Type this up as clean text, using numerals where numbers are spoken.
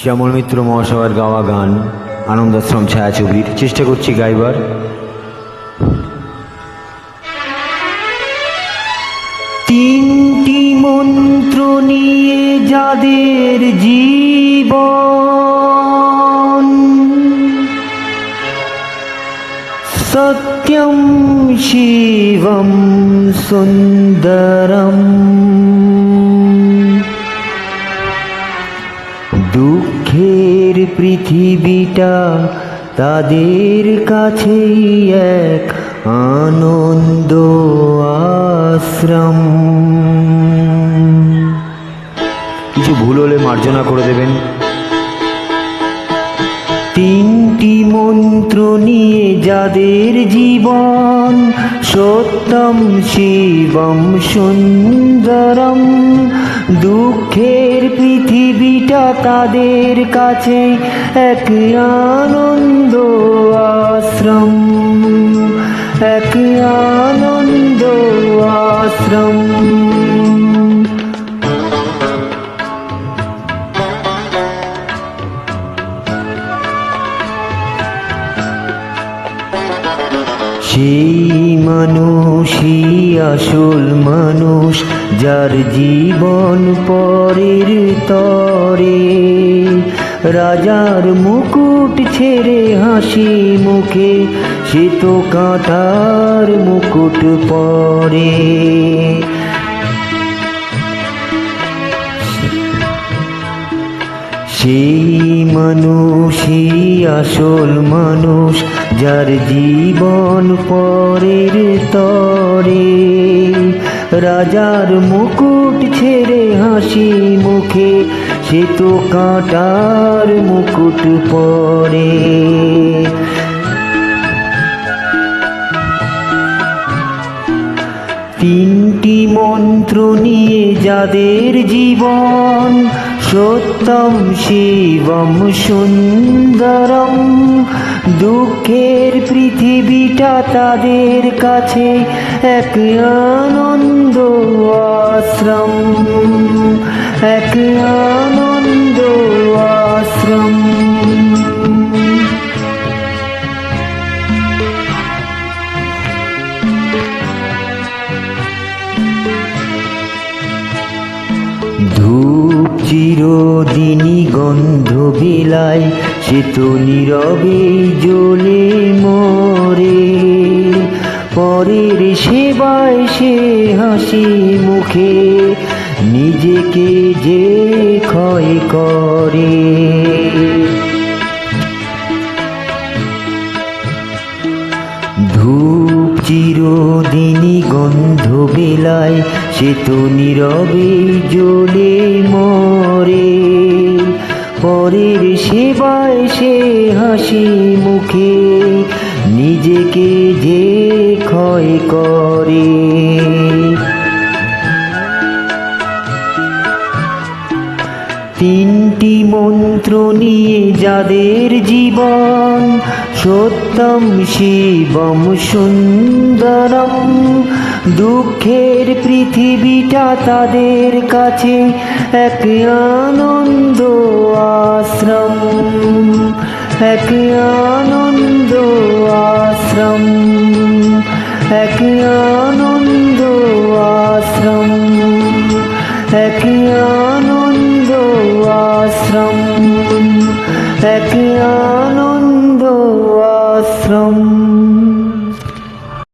শ্যামল মিত্র মহাশয়ের গাওয়া গান আনন্দাশ্রম ছায়াছবির চেষ্টা করছি গাইবার। তিনটি মন্ত্র নিয়ে যাদের জীবন, সত্যম শিবম সুন্দরম, দুঃখের পৃথিবীটা তাদের কাছেই এক আনন্দ আশ্রম। কিছু ভুল হলে মার্জনা করে দেবেন। তিনটি মন্ত্র নিয়ে যাদের জীবন, সত্যম শিবম সুন্দরম, দুঃখের পৃথিবীটা তাদের কাছে এক আনন্দ আশ্রম, এক আনন্দ আশ্রম। সেই মানুষই আসল মানুষ, যার জীবন পরের তরে, রাজার মুকুট ছেড়ে হাসি মুখে সে তো কাঁটার মুকুট পরে। সেই মানুষই আসল মানুষ, যার জীবন পরের তরে, রাজার মুকুট ছেড়ে হাসি মুখে সে তো কাঁটার মুকুট পরে। তিনটি মন্ত্র নিয়ে যাদের জীবন, সত্যম শিবম সুন্দরম, দুঃখের পৃথিবীটা তাদের কাছে এক আনন্দ আশ্রম, এক আনন্দ আশ্রম। ধূপ চিরদিনই গন্ধ বিলায়, সে তো নীরবে জ্বলে মরে, পরের সেবায় সে হাসি মুখে নিজেকে যে ক্ষয় করে। ধূপ চিরদিনই গন্ধ বেলায়, সে তো নীরবে জ্বলে মরে, পরের সেবায় সে হাসি মুখে নিজেকে যে ক্ষয় করে। তিনটি মন্ত্র নিয়ে যাদের জীবন, সত্যম শিবম সুন্দরম, দুঃখের পৃথিবীটা তাদের কাছে এক আনন্দ আশ্রম, এক আনন্দ আশ্রম, এক আনন্দ আশ্রম, এক আনন্দ আশ্রম, এক আনন্দ আশ্রম।